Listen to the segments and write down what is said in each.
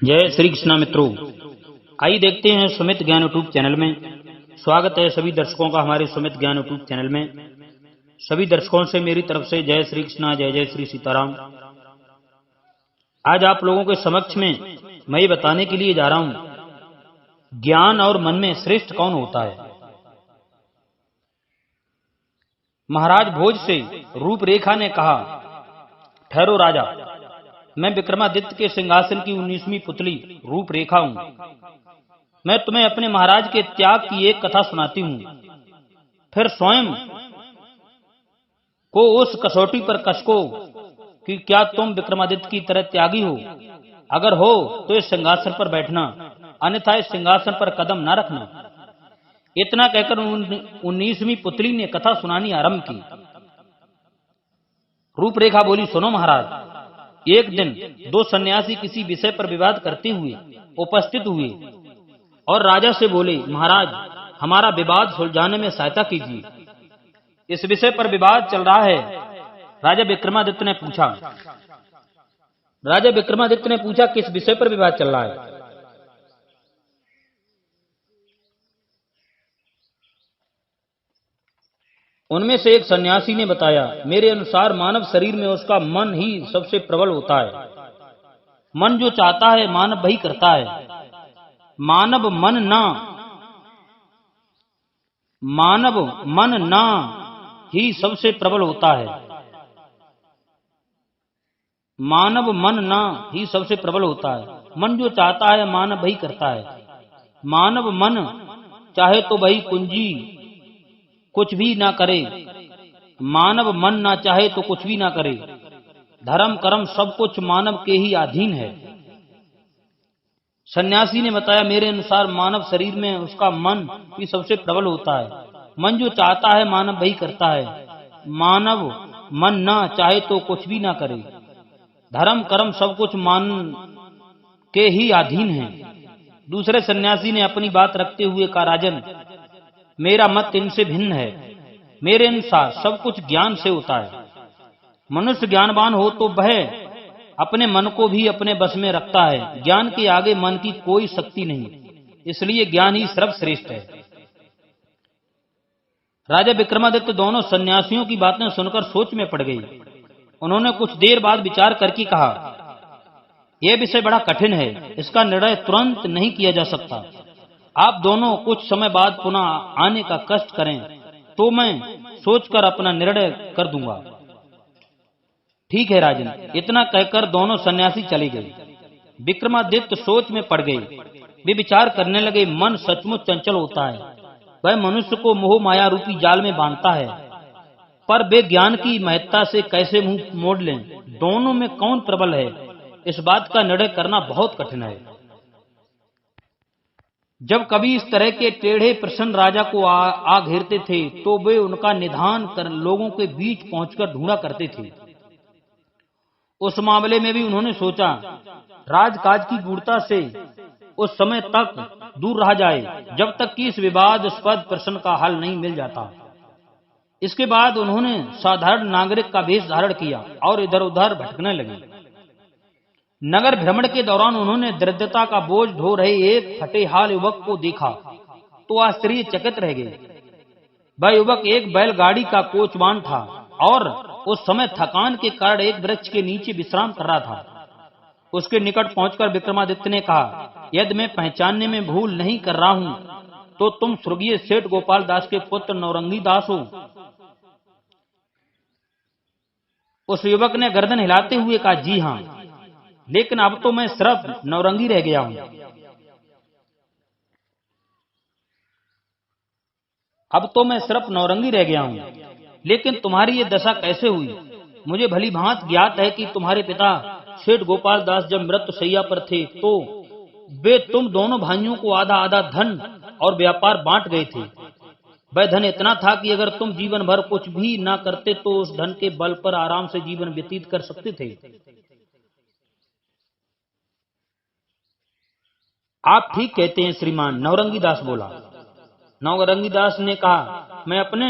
जय श्री कृष्णा मित्रों, आइए देखते हैं सुमित ज्ञान यूट्यूब चैनल में। स्वागत है सभी दर्शकों का हमारे सुमित ज्ञान यूट्यूब चैनल में। सभी दर्शकों से मेरी तरफ से जय श्री कृष्णा, जय जय श्री सीताराम। आज आप लोगों के समक्ष में मैं ये बताने के लिए जा रहा हूं, ज्ञान और मन में श्रेष्ठ कौन होता है। महाराज भोज से रूपरेखा ने कहा, ठहरो राजा, मैं विक्रमादित्य के सिंहासन की 19वीं पुतली रूपरेखा हूं। मैं तुम्हें अपने महाराज के त्याग की एक कथा सुनाती हूं, फिर स्वयं को उस कसौटी पर कसको कि क्या तुम विक्रमादित्य की तरह त्यागी हो। अगर हो तो इस सिंहासन पर बैठना, अन्यथा इस सिंहासन पर कदम न रखना। इतना कहकर 19वीं पुतली ने कथा सुनानी आरंभ की। रूपरेखा बोली, सुनो महाराज, एक दिन दो सन्यासी किसी विषय पर विवाद करते हुए उपस्थित हुए और राजा से बोले, महाराज, हमारा विवाद सुलझाने में सहायता कीजिए। इस विषय पर विवाद चल रहा है। राजा विक्रमादित्य ने पूछा, किस विषय पर विवाद चल रहा है। उनमें से एक सन्यासी ने बताया, मेरे अनुसार मानव शरीर में उसका मन ही सबसे प्रबल होता है। मन जो चाहता है मानव वही करता है। मानव मन ना ही सबसे प्रबल होता है। मानव मन ना ही सबसे प्रबल होता है। मन जो चाहता है मानव वही करता है। मानव मन चाहे तो वही कुंजी कुछ भी ना करे। मानव मन ना चाहे तो कुछ भी ना करे। धर्म कर्म सब कुछ मानव के ही अधीन है। सन्यासी ने बताया, मेरे अनुसार मानव शरीर में उसका मन ही सबसे प्रबल होता है। मन जो चाहता है मानव वही करता है। मानव मन ना चाहे तो कुछ भी ना करे। धर्म कर्म सब कुछ मान के ही अधीन है। दूसरे सन्यासी ने अपनी बात रखते हुए कहा, राजन, मेरा मत इनसे भिन्न है। मेरे अनुसार सब कुछ ज्ञान से होता है। मनुष्य ज्ञानवान हो तो वह अपने मन को भी अपने बस में रखता है। ज्ञान के आगे मन की कोई शक्ति नहीं, इसलिए ज्ञान ही सर्वश्रेष्ठ है। राजा विक्रमादित्य दोनों सन्यासियों की बातें सुनकर सोच में पड़ गई। उन्होंने कुछ देर बाद विचार करके कहा, यह विषय बड़ा कठिन है, इसका निर्णय तुरंत नहीं किया जा सकता। आप दोनों कुछ समय बाद पुनः आने का कष्ट करें तो मैं सोचकर अपना निर्णय कर दूंगा। ठीक है राजन। इतना कहकर दोनों सन्यासी चले गए। विक्रमादित्य सोच में पड़ गए। वे विचार करने लगे, मन सचमुच चंचल होता है। वह मनुष्य को मोह माया रूपी जाल में बांधता है, पर वे ज्ञान की महत्ता से कैसे मुंह मोड़ लें। दोनों में कौन प्रबल है, इस बात का निर्णय करना बहुत कठिन है। जब कभी इस तरह के टेढ़े प्रश्न राजा को आ घेरते थे तो वे उनका निदान कर लोगों के बीच पहुंचकर ढूंढा करते थे। उस मामले में भी उन्होंने सोचा, राजकाज की गूढ़ता से उस समय तक दूर रहा जाए जब तक कि इस विवादास्पद प्रश्न का हल नहीं मिल जाता। इसके बाद उन्होंने साधारण नागरिक का वेश धारण किया और इधर उधर भटकने लगे। नगर भ्रमण के दौरान उन्होंने दरिद्रता का बोझ ढो रहे एक फटेहाल युवक को देखा तो आश्चर्यचकित रह गए। वह युवक एक बैलगाड़ी का कोचवान था और उस समय थकान के कारण एक वृक्ष के नीचे विश्राम कर रहा था। उसके निकट पहुंचकर विक्रमादित्य ने कहा, यदि मैं पहचानने में भूल नहीं कर रहा हूं तो तुम स्वर्गीय सेठ गोपाल दास के पुत्र नौरंगी दास हो। उस युवक ने गर्दन हिलाते हुए कहा, जी हां, लेकिन अब तो मैं सिर्फ नौरंगी रह गया हूं। लेकिन तुम्हारी ये दशा कैसे हुई? मुझे भली भांति ज्ञात है कि तुम्हारे पिता सेठ गोपाल दास जब मृत्यु शैया पर थे तो वे तुम दोनों भाइयों को आधा आधा धन और व्यापार बांट गए थे। वह धन इतना था कि अगर तुम जीवन भर कुछ भी ना करते तो उस धन के बल पर आराम से जीवन व्यतीत कर सकते थे। आप ठीक कहते हैं श्रीमान, नौरंगी दास बोला। नौरंगी दास ने कहा, मैं अपने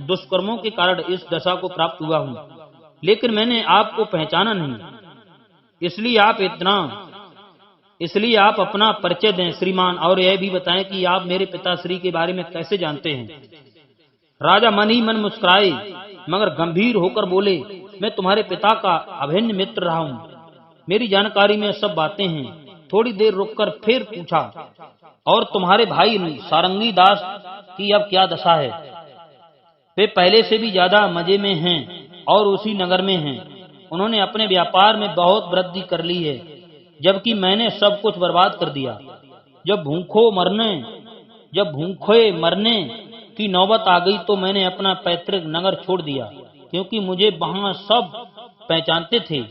दुष्कर्मों के कारण इस दशा को प्राप्त हुआ हूं, लेकिन मैंने आपको पहचाना नहीं, इसलिए आप इतना इसलिए आप अपना परिचय दें श्रीमान, और यह भी बताएं कि आप मेरे पिताश्री के बारे में कैसे जानते हैं। राजा मन ही मन मुस्कुराए मगर गंभीर होकर बोले, मैं तुम्हारे पिता का अभिन्न मित्र रहा हूँ, मेरी जानकारी में सब बातें हैं। थोड़ी देर रुककर फिर पूछा, और तुम्हारे भाई सारंगी दास की अब क्या दशा है? वे पहले से भी ज्यादा मजे में हैं और उसी नगर में हैं। उन्होंने अपने व्यापार में बहुत वृद्धि कर ली है, जबकि मैंने सब कुछ बर्बाद कर दिया। जब भूखे मरने की नौबत आ गई तो मैंने अपना पैतृक नगर छोड़ दिया, क्योंकि मुझे वहां सब पहचानते थे।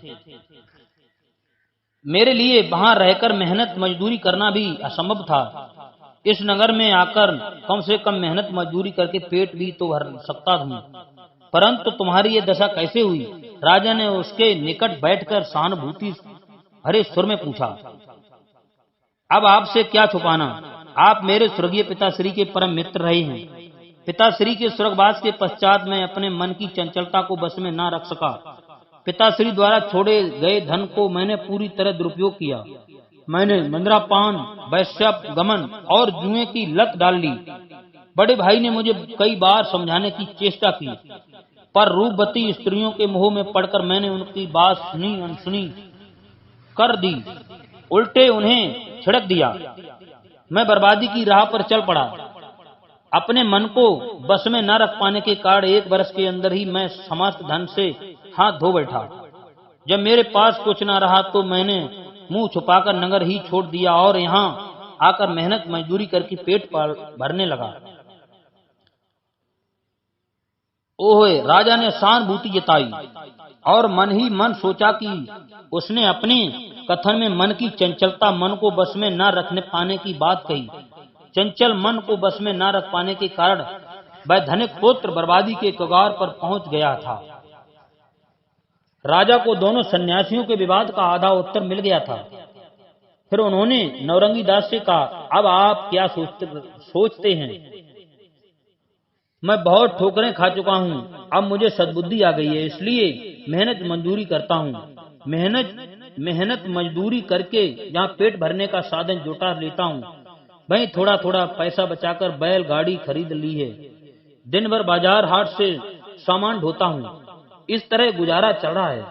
मेरे लिए वहां रहकर मेहनत मजदूरी करना भी असंभव था। इस नगर में आकर कम से कम मेहनत मजदूरी करके पेट भी तो भर सकता हूँ, परंतु तुम्हारी ये दशा कैसे हुई? राजा ने उसके निकट बैठकर सहानुभूति भरे सुर में पूछा। अब आपसे क्या छुपाना, आप मेरे स्वर्गीय पिताश्री के परम मित्र रहे हैं। पिताश्री के स्वर्गवास के पश्चात मैं अपने मन की चंचलता को बस में न रख सका। पिताश्री द्वारा छोड़े गए धन को मैंने पूरी तरह दुरुपयोग किया। मैंने मंद्रापान, वैश्यागमन और जुए की लत डाल ली। बड़े भाई ने मुझे कई बार समझाने की चेष्टा की, पर रूपवती स्त्रियों के मोह में पड़कर मैंने उनकी बात सुनी अनसुनी कर दी, उल्टे उन्हें छिड़क दिया। मैं बर्बादी की राह पर चल पड़ा। अपने मन को बस में न रख पाने के कारण 1 वर्ष के अंदर ही मैं समस्त धन से हाथ धो बैठा। जब मेरे पास कुछ न रहा तो मैंने मुंह छुपाकर नगर ही छोड़ दिया और यहाँ आकर मेहनत मजदूरी करके पेट भरने लगा। ओहे, राजा ने सहानुभूति जताई और मन ही मन सोचा कि उसने अपने कथन में मन की चंचलता, मन को बस में न रखने पाने की बात कही। चंचल मन को बस में न रख पाने के कारण वह धनिक पुत्र बर्बादी के कगार पर पहुंच गया था। राजा को दोनों सन्यासियों के विवाद का आधा उत्तर मिल गया था। फिर उन्होंने नौरंगी दास से कहा, अब आप क्या सोचते हैं? मैं बहुत ठोकरें खा चुका हूँ, अब मुझे सद्बुद्धि आ गई है, इसलिए मेहनत मजदूरी करता हूँ। मेहनत मजदूरी करके जहाँ पेट भरने का साधन जुटा लेता हूँ, वहीं थोड़ा थोड़ा पैसा बचाकर बैल गाड़ी खरीद ली है। दिन भर बाजार हाट से सामान ढोता हूँ। इस तरह गुजारा चल रहा है।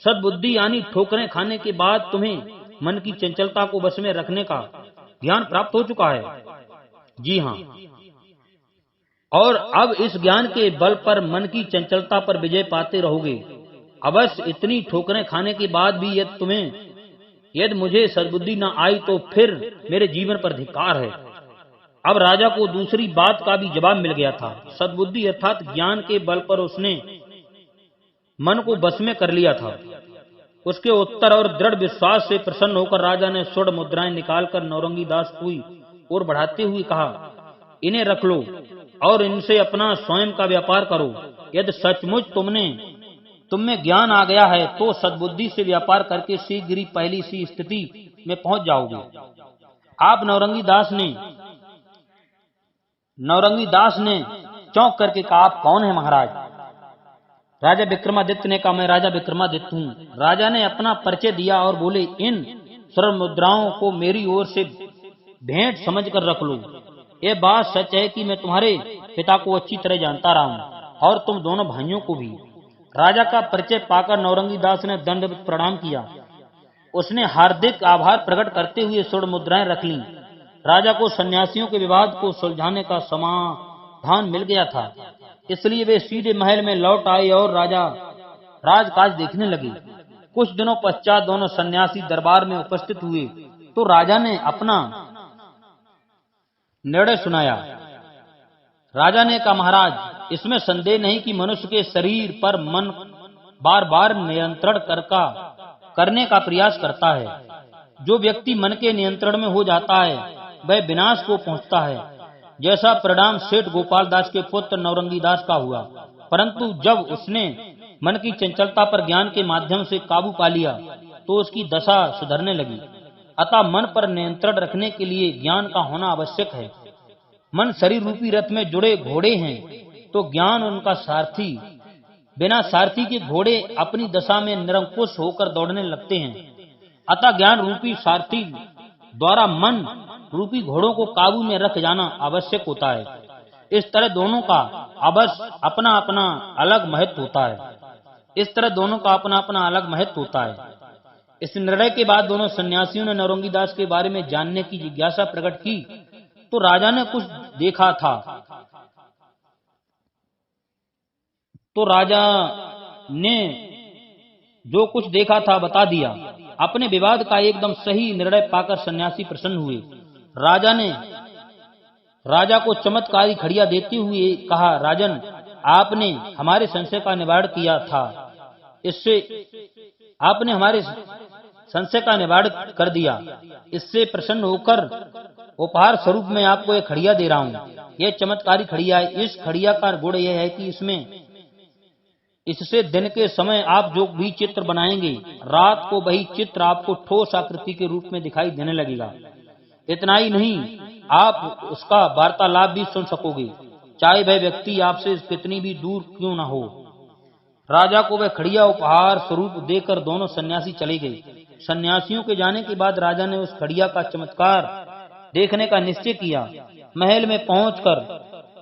सद्बुद्धि यानी ठोकरें खाने के बाद तुम्हें मन की चंचलता को बस में रखने का ज्ञान प्राप्त हो चुका है। जी हाँ, और अब इस ज्ञान के बल पर मन की चंचलता पर विजय पाते रहोगे। अवश्य इतनी ठोकरें खाने के बाद भी यदि मुझे सद्बुद्धि न आई तो फिर मेरे जीवन पर धिक्कार है। अब राजा को दूसरी बात का भी जवाब मिल गया था। सद्बुद्धि अर्थात ज्ञान के बल पर उसने मन को बस में कर लिया था। उसके उत्तर और दृढ़ विश्वास से प्रसन्न होकर राजा ने स्वर्ण मुद्राएं निकालकर नौरंगी दास को ओर बढ़ाते हुए कहा, इन्हें रख लो और इनसे अपना स्वयं का व्यापार करो। यदि सचमुच तुम में ज्ञान आ गया है तो सद्बुद्धि से व्यापार करके शीघ्र ही पहली सी स्थिति में पहुंच जाओगे। आप नौरंगी दास ने चौंक करके कहा, आप कौन है महाराज? राजा विक्रमादित्य ने कहा, मैं राजा विक्रमादित्य हूँ। राजा ने अपना परिचय दिया और बोले, इन स्वर्ण मुद्राओं को मेरी ओर से भेंट समझकर रख लो। ये बात सच है कि मैं तुम्हारे पिता को अच्छी तरह जानता रहा हूँ और तुम दोनों भाइयों को भी। राजा का परिचय पाकर नौरंगी दास ने दंडवत प्रणाम किया। उसने हार्दिक आभार प्रकट करते हुए स्वर्ण मुद्राएं रख लीं। राजा को सन्यासियों के विवाद को सुलझाने का समाधान मिल गया था, इसलिए वे सीधे महल में लौट आए और राजकाज देखने लगे। कुछ दिनों पश्चात दोनों सन्यासी दरबार में उपस्थित हुए तो राजा ने अपना निर्णय सुनाया। राजा ने कहा, महाराज, इसमें संदेह नहीं कि मनुष्य के शरीर पर मन बार बार नियंत्रण करने का प्रयास करता है। जो व्यक्ति मन के नियंत्रण में हो जाता है वह विनाश को पहुंचता है, जैसा परिणाम सेठ गोपाल दास के पुत्र नौरंगी दास का हुआ। परंतु जब उसने मन की चंचलता पर ज्ञान के माध्यम से काबू पा लिया तो उसकी दशा सुधरने लगी। अतः मन पर नियंत्रण रखने के लिए ज्ञान का होना आवश्यक है। मन शरीर रूपी रथ में जुड़े घोड़े हैं तो ज्ञान उनका सारथी। बिना सारथी के घोड़े अपनी दशा में निरंकुश होकर दौड़ने लगते हैं। अतः ज्ञान रूपी सारथी द्वारा मन रूपी घोड़ों को काबू में रख जाना आवश्यक होता है। इस तरह दोनों का अवश्य अपना अपना अलग महत्व होता है। इस तरह दोनों का अपना अपना अलग महत्व होता है। इस निर्णय के बाद दोनों सन्यासियों ने नौरंगी दास के बारे में जानने की जिज्ञासा प्रकट की। तो राजा ने कुछ देखा था, तो राजा ने जो कुछ देखा था बता दिया। अपने विवाद का एकदम सही निर्णय पाकर सन्यासी प्रसन्न हुए। राजा को चमत्कारी खड़िया देते हुए कहा, राजन, आपने हमारे संशय का निवारण किया था, इससे आपने हमारे संशय का निवारण कर दिया। इससे प्रसन्न होकर उपहार स्वरूप में आपको यह खड़िया दे रहा हूँ। यह चमत्कारी खड़िया है। इस खड़िया का गुण यह है कि इससे दिन के समय आप जो भी चित्र बनाएंगे, रात को वही चित्र आपको ठोस आकृति के रूप में दिखाई देने लगेगा। इतना ही नहीं, आप उसका वार्तालाप भी सुन सकोगे, चाहे वह व्यक्ति आपसे कितनी भी दूर क्यों न हो। राजा को वह खड़िया उपहार स्वरूप देकर दोनों सन्यासी चले गए। सन्यासियों के जाने के बाद राजा ने उस खड़िया का चमत्कार देखने का निश्चय किया। महल में पहुंचकर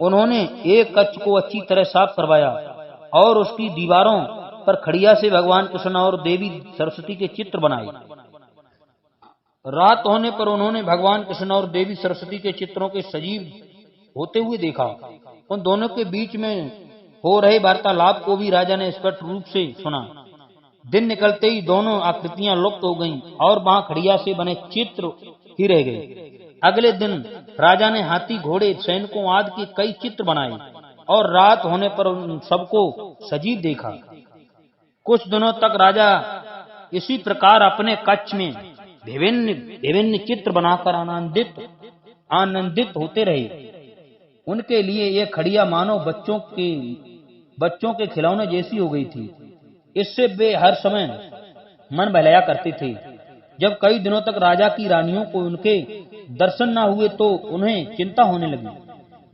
उन्होंने एक कक्ष को अच्छी तरह साफ करवाया और उसकी दीवारों पर खड़िया से भगवान कृष्ण और देवी सरस्वती के चित्र बनाए। रात होने पर उन्होंने भगवान कृष्ण और देवी सरस्वती के चित्रों के सजीव होते हुए देखा। उन दोनों के बीच में हो रहे वार्तालाप को भी राजा ने स्पष्ट रूप से सुना। दिन निकलते ही दोनों आकृतियां लुप्त हो गईं और वहां खड़िया से बने चित्र ही रह गए। अगले दिन राजा ने हाथी, घोड़े, सैनिकों आदि के कई चित्र बनाए और रात होने पर उन सबको सजीव देखा। कुछ दिनों तक राजा इसी प्रकार अपने कक्ष में विभिन्न चित्र बनाकर आनंदित होते रहे। उनके लिए यह खड़िया मानो बच्चों के खिलौने जैसी हो गई थी। इससे वे हर समय मन बहलाया करते थे। जब कई दिनों तक राजा की रानियों को उनके दर्शन न हुए तो उन्हें चिंता होने लगी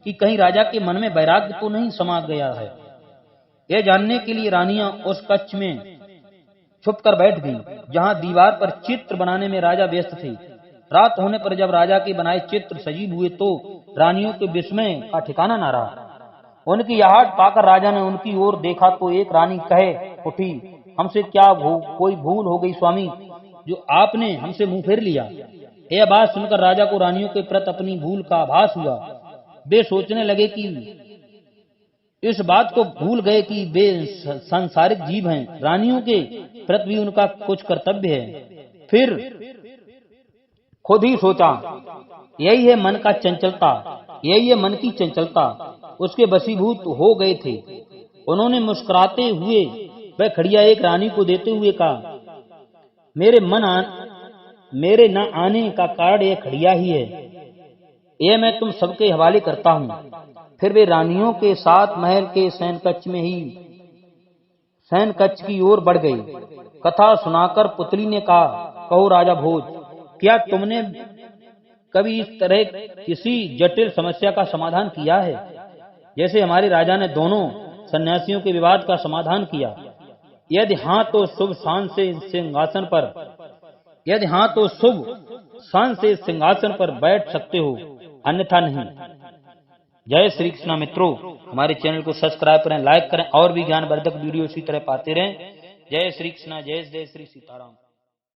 कि कहीं राजा के मन में वैराग्य तो नहीं समा गया है। यह जानने के लिए रानियां उस कक्ष में छुप कर बैठ गईं, जहां दीवार पर चित्र बनाने में राजा व्यस्त थे। रात होने पर जब राजा के बनाए चित्र सजीव हुए तो रानियों के विस्मय का ठिकाना न रहा। उनकी आहट पाकर राजा ने उनकी ओर देखा तो एक रानी कहे उठी, हमसे क्या कोई भूल हो गई स्वामी, जो आपने हमसे मुंह फेर लिया। यह बात सुनकर राजा को रानियों के प्रति अपनी भूल का आभास हुआ। वे सोचने लगे कि इस बात को भूल गए कि वे सांसारिक जीव हैं, रानियों के प्रति भी उनका कुछ कर्तव्य है। फिर खुद ही सोचा, यही है मन की चंचलता। उसके वशीभूत हो गए थे। उन्होंने मुस्कुराते हुए वह खड़िया एक रानी को देते हुए कहा, मेरे न आने का कारण यह खड़िया ही है, यह मैं तुम सबके हवाले करता हूँ। फिर वे रानियों के साथ महल के शयन कक्ष की ओर बढ़ गए। कथा सुनाकर पुतली ने कहा, कहो राजा भोज, क्या तुमने कभी इस तरह किसी जटिल समस्या का समाधान किया है, जैसे हमारे राजा ने दोनों सन्यासियों के विवाद का समाधान किया? यदि हाँ तो शुभ शान से सिंहासन पर बैठ सकते हो, अन्यथा नहीं। जय श्री कृष्ण। मित्रों, हमारे चैनल को सब्सक्राइब करें, लाइक करें और भी ज्ञानवर्धक वीडियो इसी तरह पाते रहें। जय श्री कृष्ण। जय श्री सीताराम।